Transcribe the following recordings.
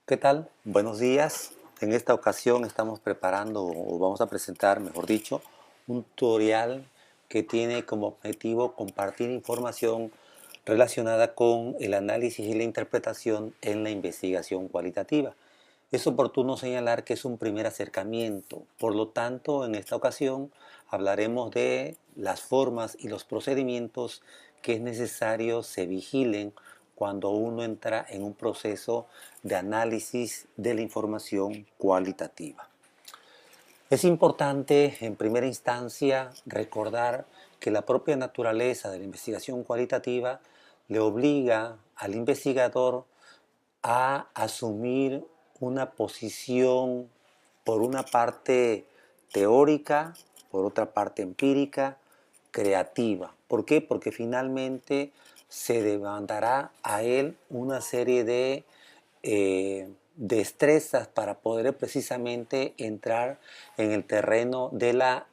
¿Qué tal? Buenos días. En esta ocasión estamos preparando, o vamos a presentar, mejor dicho, un tutorial que tiene como objetivo compartir información relacionada con el análisis y la interpretación en la investigación cualitativa. Es oportuno señalar que es un primer acercamiento, por lo tanto, en esta ocasión hablaremos de las formas y los procedimientos que es necesario se vigilen cuando uno entra en un proceso de análisis de la información cualitativa. Es importante, en primera instancia, recordar que la propia naturaleza de la investigación cualitativa le obliga al investigador a asumir una posición, por una parte teórica, por otra parte empírica, creativa. ¿Por qué? Porque finalmente se demandará a él una serie de destrezas para poder precisamente entrar en el terreno de la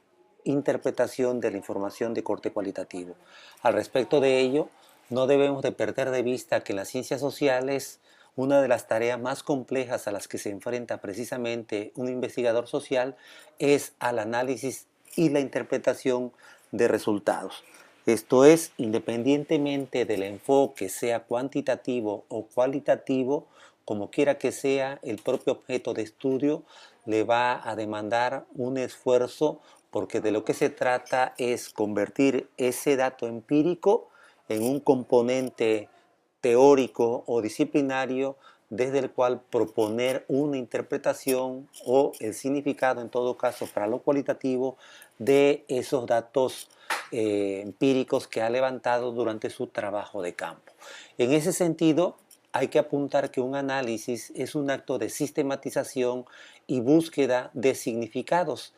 interpretación de la información de corte cualitativo. Al respecto de ello, no debemos de perder de vista que en las ciencias sociales una de las tareas más complejas a las que se enfrenta precisamente un investigador social es al análisis y la interpretación de resultados. Esto es, independientemente del enfoque, sea cuantitativo o cualitativo, como quiera que sea, el propio objeto de estudio le va a demandar un esfuerzo porque de lo que se trata es convertir ese dato empírico en un componente teórico o disciplinario desde el cual proponer una interpretación o el significado, en todo caso, para lo cualitativo de esos datos empíricos que ha levantado durante su trabajo de campo. En ese sentido, hay que apuntar que un análisis es un acto de sistematización y búsqueda de significados.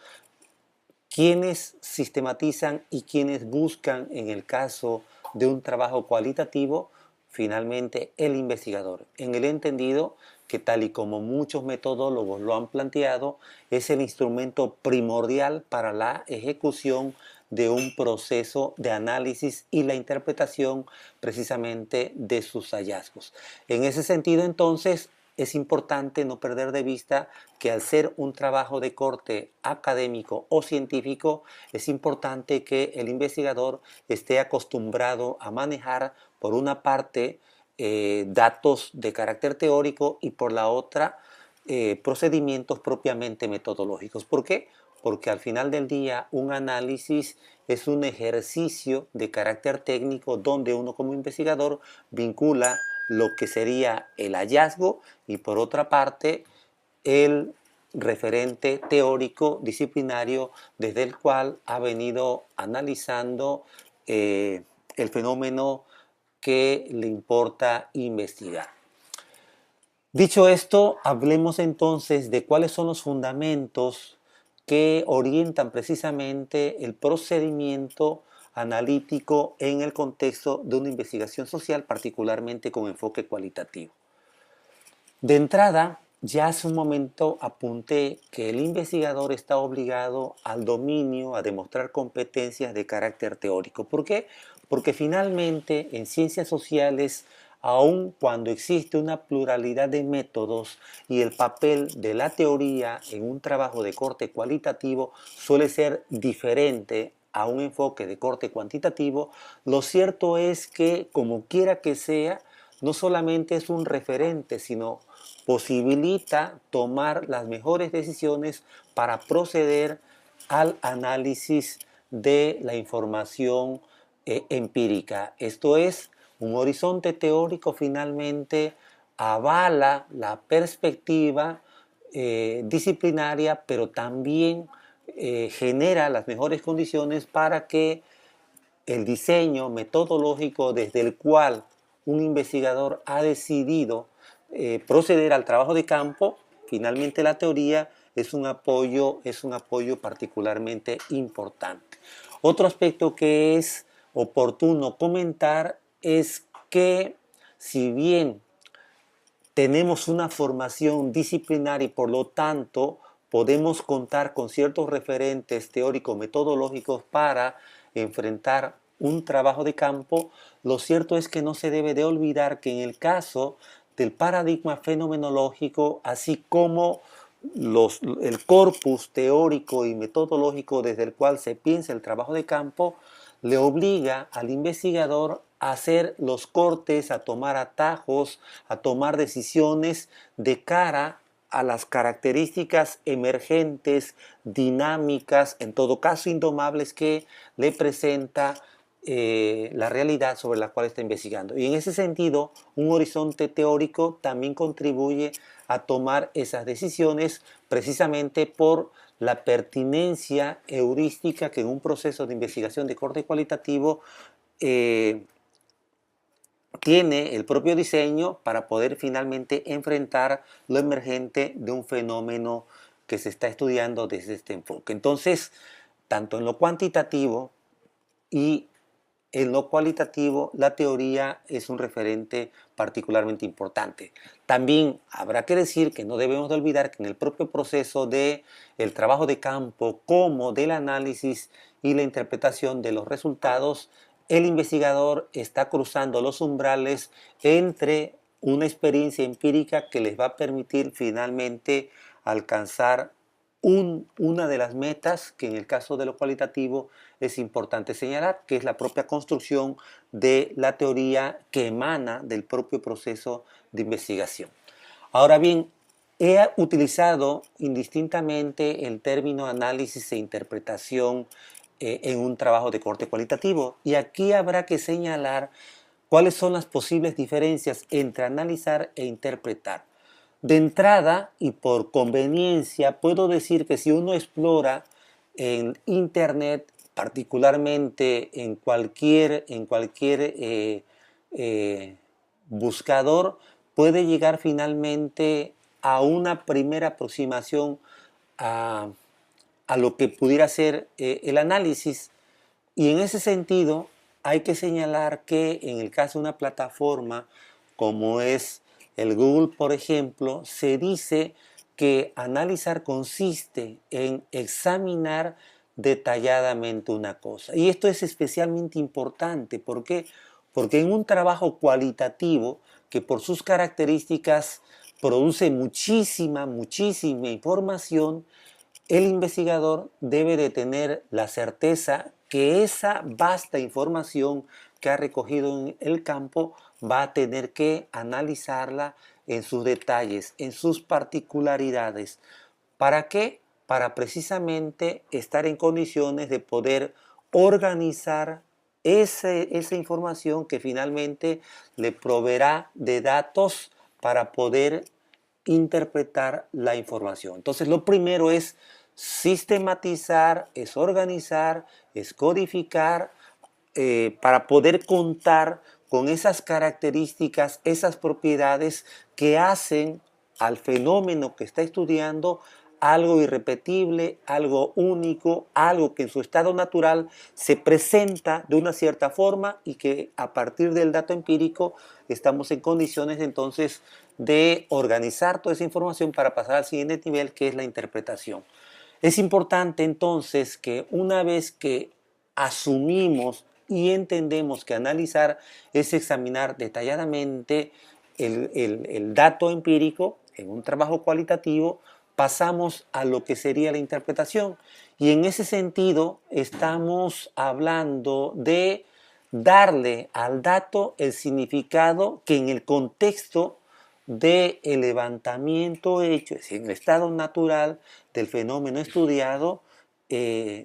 Quienes sistematizan y quienes buscan, en el caso de un trabajo cualitativo, finalmente el investigador, en el entendido que, tal y como muchos metodólogos lo han planteado, es el instrumento primordial para la ejecución de un proceso de análisis y la interpretación precisamente de sus hallazgos. En ese sentido, entonces, es importante no perder de vista que, al ser un trabajo de corte académico o científico, es importante que el investigador esté acostumbrado a manejar, por una parte, datos de carácter teórico y por la otra, procedimientos propiamente metodológicos. ¿Por qué? Porque al final del día un análisis es un ejercicio de carácter técnico donde uno, como investigador, vincula lo que sería el hallazgo y, por otra parte, el referente teórico disciplinario desde el cual ha venido analizando el fenómeno que le importa investigar. Dicho esto, hablemos entonces de cuáles son los fundamentos que orientan precisamente el procedimiento analítico en el contexto de una investigación social, particularmente con enfoque cualitativo. De entrada, ya hace un momento apunté que el investigador está obligado al dominio, a demostrar competencias de carácter teórico. ¿Por qué? Porque finalmente en ciencias sociales, aun cuando existe una pluralidad de métodos y el papel de la teoría en un trabajo de corte cualitativo suele ser diferente a un enfoque de corte cuantitativo, lo cierto es que, como quiera que sea, no solamente es un referente, sino posibilita tomar las mejores decisiones para proceder al análisis de la información empírica. Esto es, un horizonte teórico finalmente avala la perspectiva disciplinaria, pero también genera las mejores condiciones para que el diseño metodológico desde el cual un investigador ha decidido proceder al trabajo de campo, finalmente la teoría es un apoyo particularmente importante. Otro aspecto que es oportuno comentar es que, si bien tenemos una formación disciplinaria y por lo tanto podemos contar con ciertos referentes teóricos metodológicos para enfrentar un trabajo de campo, lo cierto es que no se debe de olvidar que, en el caso del paradigma fenomenológico, así como el corpus teórico y metodológico desde el cual se piensa el trabajo de campo, le obliga al investigador a hacer los cortes, a tomar atajos, a tomar decisiones de cara a las características emergentes, dinámicas, en todo caso indomables, que le presenta la realidad sobre la cual está investigando. Y en ese sentido, un horizonte teórico también contribuye a tomar esas decisiones precisamente por la pertinencia heurística que en un proceso de investigación de corte cualitativo tiene el propio diseño para poder finalmente enfrentar lo emergente de un fenómeno que se está estudiando desde este enfoque. Entonces, tanto en lo cuantitativo y en lo cualitativo, la teoría es un referente particularmente importante. También habrá que decir que no debemos de olvidar que en el propio proceso del trabajo de campo, como del análisis y la interpretación de los resultados, el investigador está cruzando los umbrales entre una experiencia empírica que les va a permitir finalmente alcanzar una de las metas que en el caso de lo cualitativo es importante señalar, que es la propia construcción de la teoría que emana del propio proceso de investigación. Ahora bien, he utilizado indistintamente el término análisis e interpretación en un trabajo de corte cualitativo, y aquí habrá que señalar cuáles son las posibles diferencias entre analizar e interpretar. De entrada y por conveniencia puedo decir que si uno explora en Internet, particularmente en cualquier buscador, puede llegar finalmente a una primera aproximación a, a lo que pudiera ser el análisis. Y en ese sentido hay que señalar que en el caso de una plataforma como es el Google, por ejemplo, se dice que analizar consiste en examinar detalladamente una cosa. Y esto es especialmente importante. ¿Por qué? Porque en un trabajo cualitativo que por sus características produce muchísima información, el investigador debe de tener la certeza que esa vasta información que ha recogido en el campo va a tener que analizarla en sus detalles, en sus particularidades. ¿Para qué? Para precisamente estar en condiciones de poder organizar esa información que finalmente le proveerá de datos para poder interpretar la información. Entonces, lo primero es sistematizar, es organizar, es codificar, para poder contar con esas características, esas propiedades que hacen al fenómeno que está estudiando algo irrepetible, algo único, algo que en su estado natural se presenta de una cierta forma y que a partir del dato empírico estamos en condiciones entonces de organizar toda esa información para pasar al siguiente nivel, que es la interpretación. Es importante entonces que una vez que asumimos y entendemos que analizar es examinar detalladamente el dato empírico en un trabajo cualitativo, pasamos a lo que sería la interpretación. Y en ese sentido estamos hablando de darle al dato el significado que en el contexto del levantamiento hecho, es decir, en el estado natural del fenómeno estudiado,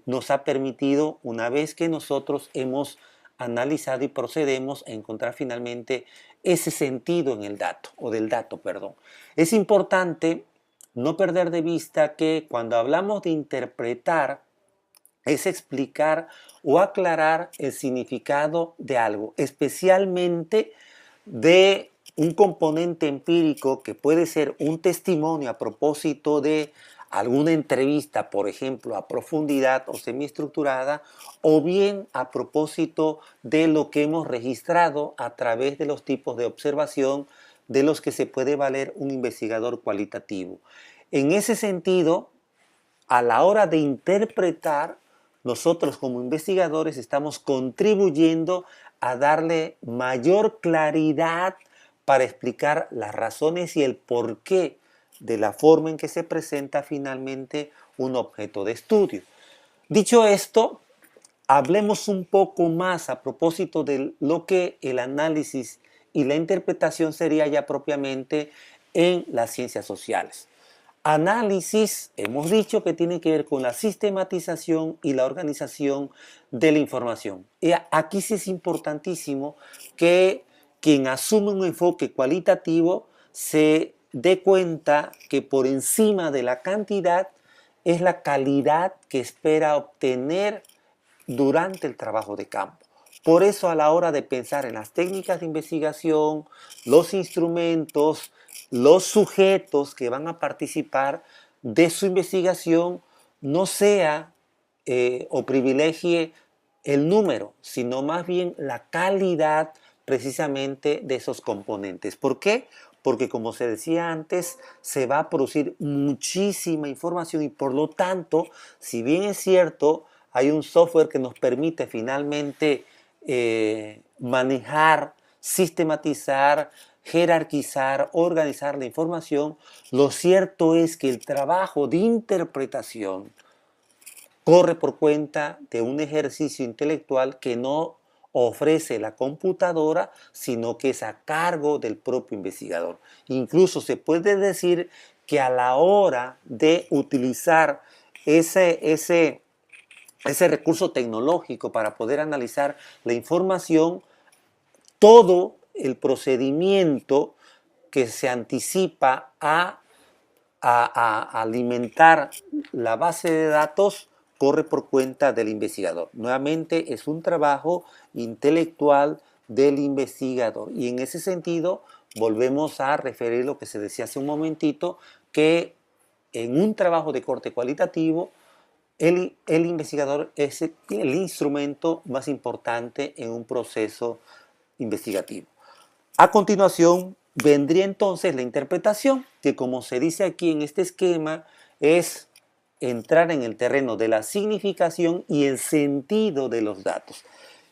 nos ha permitido, una vez que nosotros hemos analizado y procedemos a encontrar finalmente ese sentido en el dato, o del dato, perdón. Es importante no perder de vista que cuando hablamos de interpretar, es explicar o aclarar el significado de algo, especialmente de un componente empírico que puede ser un testimonio a propósito de alguna entrevista, por ejemplo, a profundidad o semiestructurada, o bien a propósito de lo que hemos registrado a través de los tipos de observación de los que se puede valer un investigador cualitativo. En ese sentido, a la hora de interpretar, nosotros como investigadores estamos contribuyendo a darle mayor claridad para explicar las razones y el porqué de la forma en que se presenta finalmente un objeto de estudio. Dicho esto, hablemos un poco más a propósito de lo que el análisis y la interpretación sería ya propiamente en las ciencias sociales. Análisis, hemos dicho que tiene que ver con la sistematización y la organización de la información. Y aquí sí es importantísimo que quien asume un enfoque cualitativo se dé cuenta que por encima de la cantidad es la calidad que espera obtener durante el trabajo de campo. Por eso a la hora de pensar en las técnicas de investigación, los instrumentos, los sujetos que van a participar de su investigación, no sea o privilegie el número, sino más bien la calidad precisamente de esos componentes. ¿Por qué? Porque como se decía antes, se va a producir muchísima información y por lo tanto, si bien es cierto, hay un software que nos permite finalmente manejar, sistematizar, jerarquizar, organizar la información, lo cierto es que el trabajo de interpretación corre por cuenta de un ejercicio intelectual que no ofrece la computadora, sino que es a cargo del propio investigador. Incluso se puede decir que a la hora de utilizar ese recurso tecnológico para poder analizar la información, todo el procedimiento que se anticipa a alimentar la base de datos corre por cuenta del investigador. Nuevamente es un trabajo intelectual del investigador y en ese sentido volvemos a referir lo que se decía hace un momentito, que en un trabajo de corte cualitativo el investigador es el instrumento más importante en un proceso investigativo. A continuación vendría entonces la interpretación, que como se dice aquí en este esquema, es entrar en el terreno de la significación y el sentido de los datos.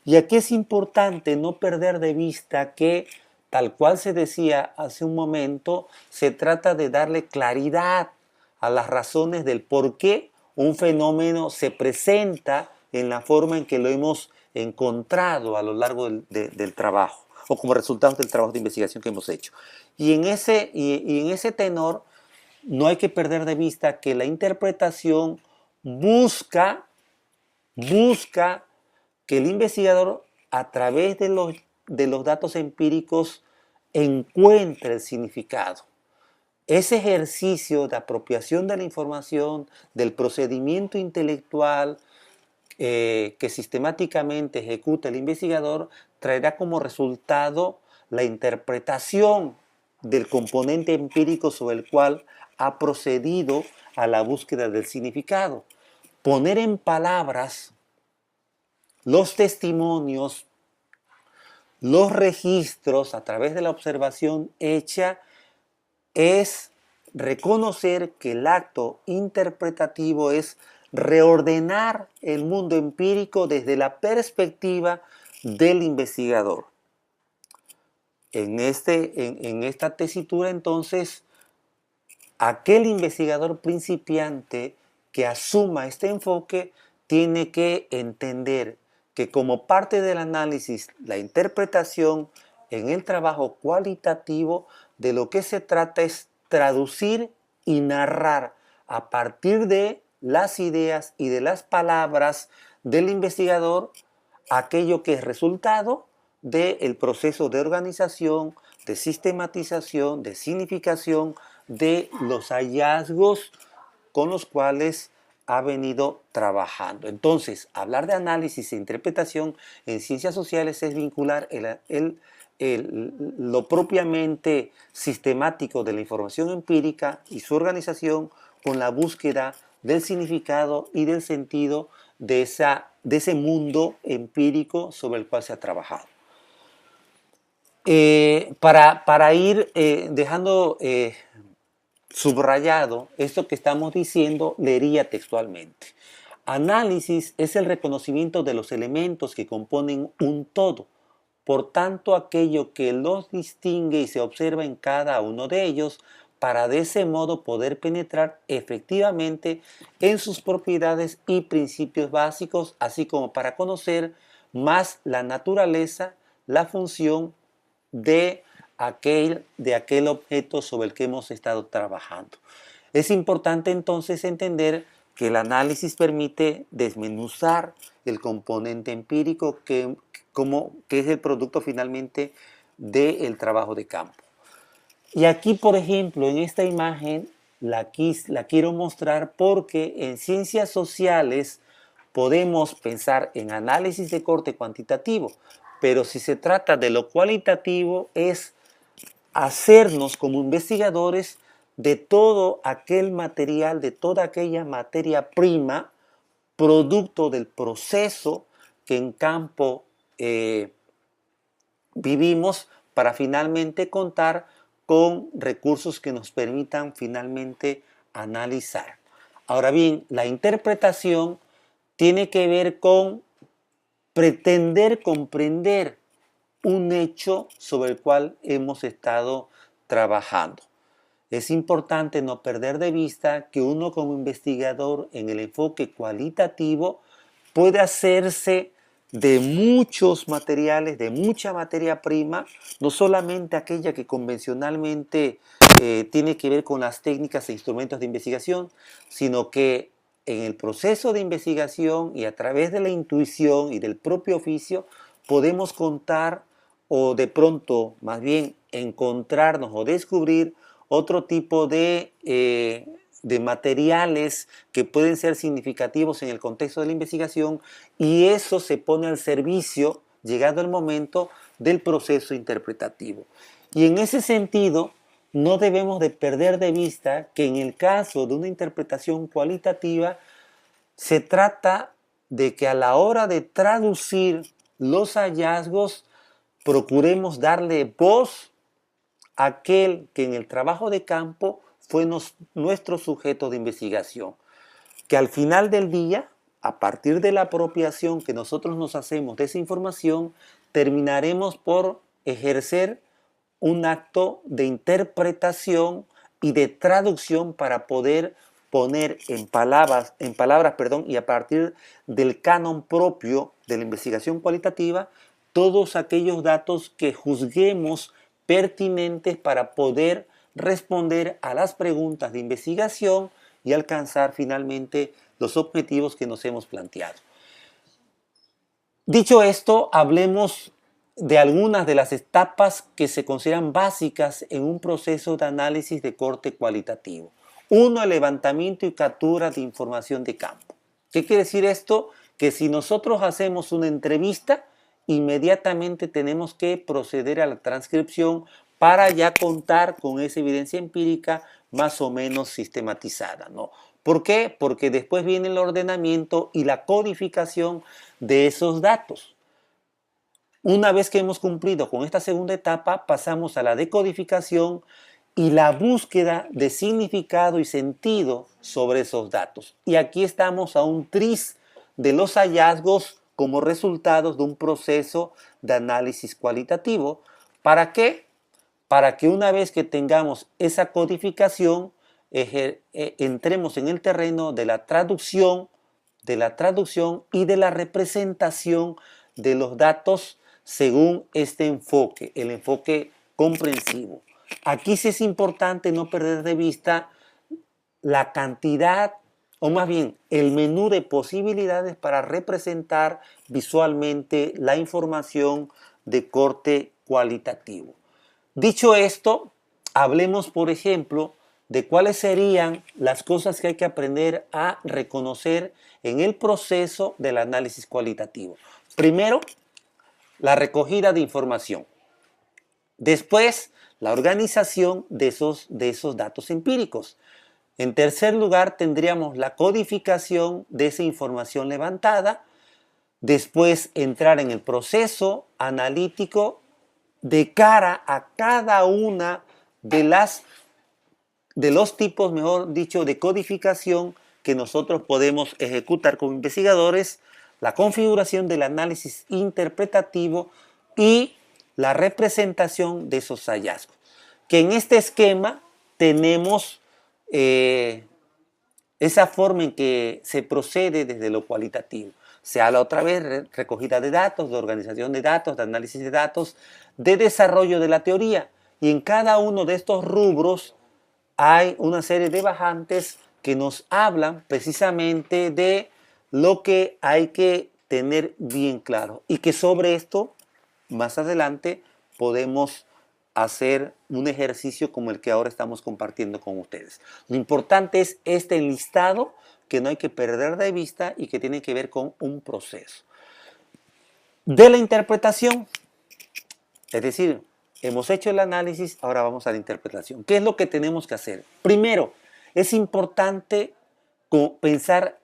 Y aquí es importante no perder de vista que, tal cual se decía hace un momento, se trata de darle claridad a las razones del por qué un fenómeno se presenta en la forma en que lo hemos encontrado a lo largo del trabajo o como resultado del trabajo de investigación que hemos hecho. Y en ese tenor no hay que perder de vista que la interpretación busca que el investigador a través de los datos empíricos encuentre el significado. Ese ejercicio de apropiación de la información, del procedimiento intelectual que sistemáticamente ejecuta el investigador, traerá como resultado la interpretación del componente empírico sobre el cual ha procedido a la búsqueda del significado. Poner en palabras los testimonios, los registros a través de la observación hecha es reconocer que el acto interpretativo es reordenar el mundo empírico desde la perspectiva del investigador. En esta tesitura, entonces, aquel investigador principiante que asuma este enfoque tiene que entender que como parte del análisis, la interpretación en el trabajo cualitativo, de lo que se trata es traducir y narrar a partir de las ideas y de las palabras del investigador aquello que es resultado del proceso de organización, de sistematización, de significación de los hallazgos con los cuales ha venido trabajando. Entonces, hablar de análisis e interpretación en ciencias sociales es vincular lo propiamente sistemático de la información empírica y su organización con la búsqueda del significado y del sentido de ese mundo empírico sobre el cual se ha trabajado. Para ir dejando subrayado esto que estamos diciendo, leería textualmente. Análisis es el reconocimiento de los elementos que componen un todo por tanto aquello que los distingue y se observa en cada uno de ellos, para de ese modo poder penetrar efectivamente en sus propiedades y principios básicos, así como para conocer más la naturaleza, la función de aquel objeto sobre el que hemos estado trabajando. Es importante entonces entender que el análisis permite desmenuzar el componente empírico que es el producto finalmente del trabajo de campo. Y aquí, por ejemplo, en esta imagen la quiero mostrar porque en ciencias sociales podemos pensar en análisis de corte cuantitativo, pero si se trata de lo cualitativo es hacernos como investigadores de todo aquel material, de toda aquella materia prima, producto del proceso que en campo vivimos para finalmente contar con recursos que nos permitan finalmente analizar. Ahora bien, la interpretación tiene que ver con pretender comprender un hecho sobre el cual hemos estado trabajando. Es importante no perder de vista que uno como investigador en el enfoque cualitativo puede hacerse de muchos materiales, de mucha materia prima, no solamente aquella que convencionalmente tiene que ver con las técnicas e instrumentos de investigación, sino que en el proceso de investigación y a través de la intuición y del propio oficio podemos contar o de pronto más bien encontrarnos o descubrir otro tipo de materiales que pueden ser significativos en el contexto de la investigación, y eso se pone al servicio, llegado el momento, del proceso interpretativo. Y en ese sentido, no debemos de perder de vista que en el caso de una interpretación cualitativa, se trata de que a la hora de traducir los hallazgos, procuremos darle voz a aquel que en el trabajo de campo fue nuestro sujeto de investigación. Que al final del día, a partir de la apropiación que nosotros nos hacemos de esa información, terminaremos por ejercer un acto de interpretación y de traducción para poder poner en palabras, y a partir del canon propio de la investigación cualitativa, todos aquellos datos que juzguemos pertinentes para poder responder a las preguntas de investigación y alcanzar finalmente los objetivos que nos hemos planteado. Dicho esto, hablemos de algunas de las etapas que se consideran básicas en un proceso de análisis de corte cualitativo. Uno, el levantamiento y captura de información de campo. ¿Qué quiere decir esto? Que si nosotros hacemos una entrevista, inmediatamente tenemos que proceder a la transcripción para ya contar con esa evidencia empírica más o menos sistematizada, ¿no? ¿Por qué? Porque después viene el ordenamiento y la codificación de esos datos. Una vez que hemos cumplido con esta segunda etapa, pasamos a la decodificación y la búsqueda de significado y sentido sobre esos datos. Y aquí estamos a un tris de los hallazgos como resultados de un proceso de análisis cualitativo. ¿Para qué? Para que una vez que tengamos esa codificación, entremos en el terreno de la traducción y de la representación de los datos según este enfoque, el enfoque comprensivo. Aquí sí es importante no perder de vista la cantidad, o más bien el menú de posibilidades para representar visualmente la información de corte cualitativo. Dicho esto, hablemos, por ejemplo, de cuáles serían las cosas que hay que aprender a reconocer en el proceso del análisis cualitativo. Primero, la recogida de información. Después, la organización de esos datos empíricos. En tercer lugar, tendríamos la codificación de esa información levantada. Después, entrar en el proceso analítico de cara a cada una de los tipos, mejor dicho, de codificación que nosotros podemos ejecutar como investigadores, la configuración del análisis interpretativo y la representación de esos hallazgos. Que en este esquema tenemos esa forma en que se procede desde lo cualitativo. Se habla otra vez de recogida de datos, de organización de datos, de análisis de datos, de desarrollo de la teoría. Y en cada uno de estos rubros hay una serie de bajantes que nos hablan precisamente de lo que hay que tener bien claro. Y que sobre esto, más adelante, podemos hacer un ejercicio como el que ahora estamos compartiendo con ustedes. Lo importante es este listado que no hay que perder de vista y que tiene que ver con un proceso. De la interpretación, es decir, hemos hecho el análisis, ahora vamos a la interpretación. ¿Qué es lo que tenemos que hacer? Primero, es importante pensar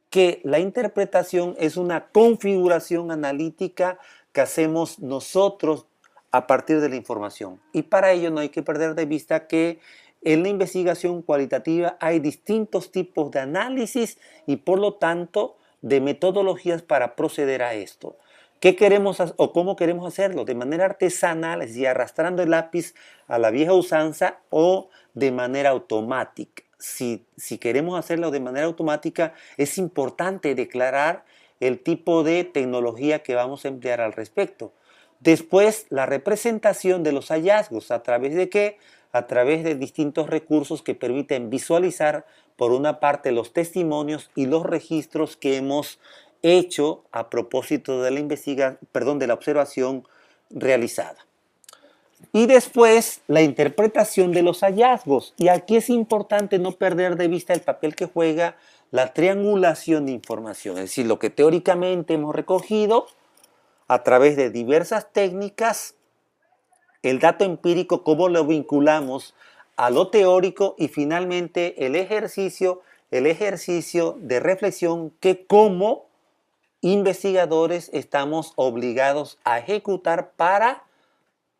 que la interpretación es una configuración analítica que hacemos nosotros a partir de la información. Y para ello no hay que perder de vista que en la investigación cualitativa hay distintos tipos de análisis y por lo tanto de metodologías para proceder a esto. ¿Qué queremos o cómo queremos hacerlo? ¿De manera artesanal, es decir, arrastrando el lápiz a la vieja usanza o de manera automática? Si queremos hacerlo de manera automática, es importante declarar el tipo de tecnología que vamos a emplear al respecto. Después, la representación de los hallazgos. ¿A través de qué? A través de distintos recursos que permiten visualizar, por una parte, los testimonios y los registros que hemos hecho a propósito de la observación realizada. Y después la interpretación de los hallazgos. Y aquí es importante no perder de vista el papel que juega la triangulación de información, es decir, lo que teóricamente hemos recogido a través de diversas técnicas, el dato empírico, cómo lo vinculamos a lo teórico y finalmente el ejercicio de reflexión que como investigadores estamos obligados a ejecutar para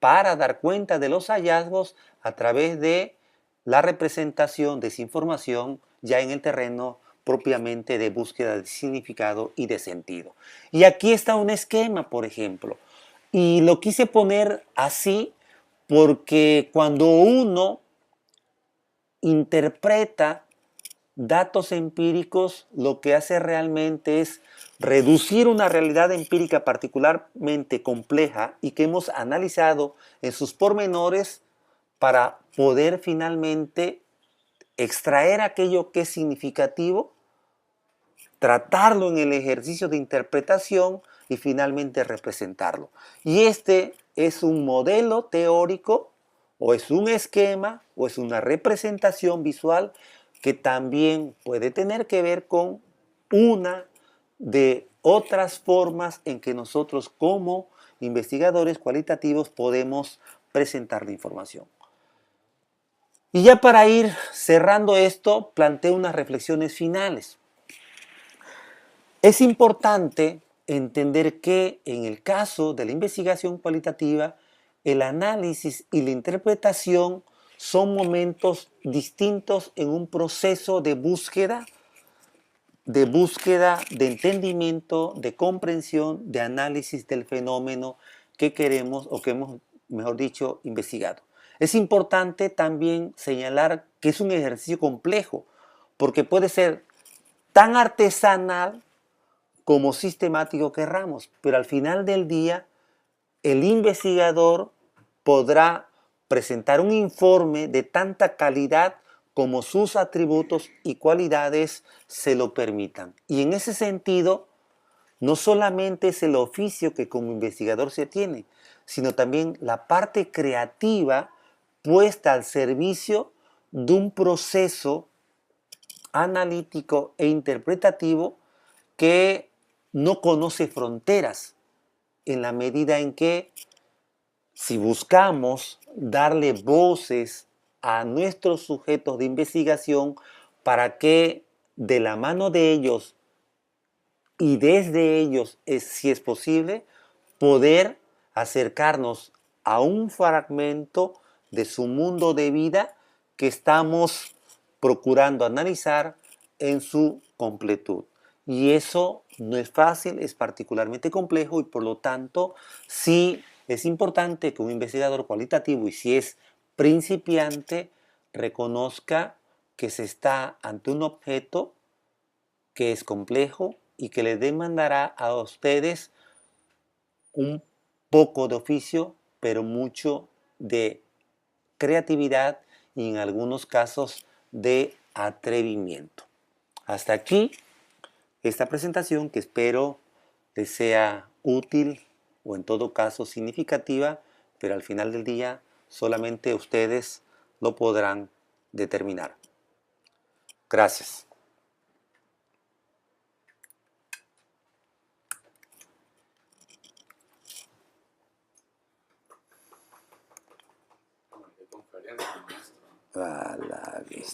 dar cuenta de los hallazgos a través de la representación de esa información ya en el terreno propiamente de búsqueda de significado y de sentido. Y aquí está un esquema, por ejemplo, y lo quise poner así porque cuando uno interpreta datos empíricos, lo que hace realmente es reducir una realidad empírica particularmente compleja y que hemos analizado en sus pormenores para poder finalmente extraer aquello que es significativo, tratarlo en el ejercicio de interpretación y finalmente representarlo. Y este es un modelo teórico o es un esquema o es una representación visual que también puede tener que ver con una de otras formas en que nosotros como investigadores cualitativos podemos presentar la información. Y ya para ir cerrando esto, planteo unas reflexiones finales. Es importante entender que en el caso de la investigación cualitativa, el análisis y la interpretación son momentos distintos en un proceso de búsqueda, de entendimiento, de comprensión, de análisis del fenómeno que queremos o que hemos, mejor dicho, investigado. Es importante también señalar que es un ejercicio complejo, porque puede ser tan artesanal como sistemático querramos, pero al final del día el investigador podrá presentar un informe de tanta calidad como sus atributos y cualidades se lo permitan. Y en ese sentido, no solamente es el oficio que como investigador se tiene, sino también la parte creativa puesta al servicio de un proceso analítico e interpretativo que no conoce fronteras en la medida en que si buscamos darle voces a nuestros sujetos de investigación para que de la mano de ellos y desde ellos, si es posible, poder acercarnos a un fragmento de su mundo de vida que estamos procurando analizar en su completud. Y eso no es fácil, es particularmente complejo y por lo tanto sí es importante que un investigador cualitativo, y si es principiante, reconozca que se está ante un objeto que es complejo y que le demandará a ustedes un poco de oficio, pero mucho de creatividad y en algunos casos de atrevimiento. Hasta aquí esta presentación, que espero les sea útil o en todo caso significativa, pero al final del día solamente ustedes lo podrán determinar. Gracias. A la vista.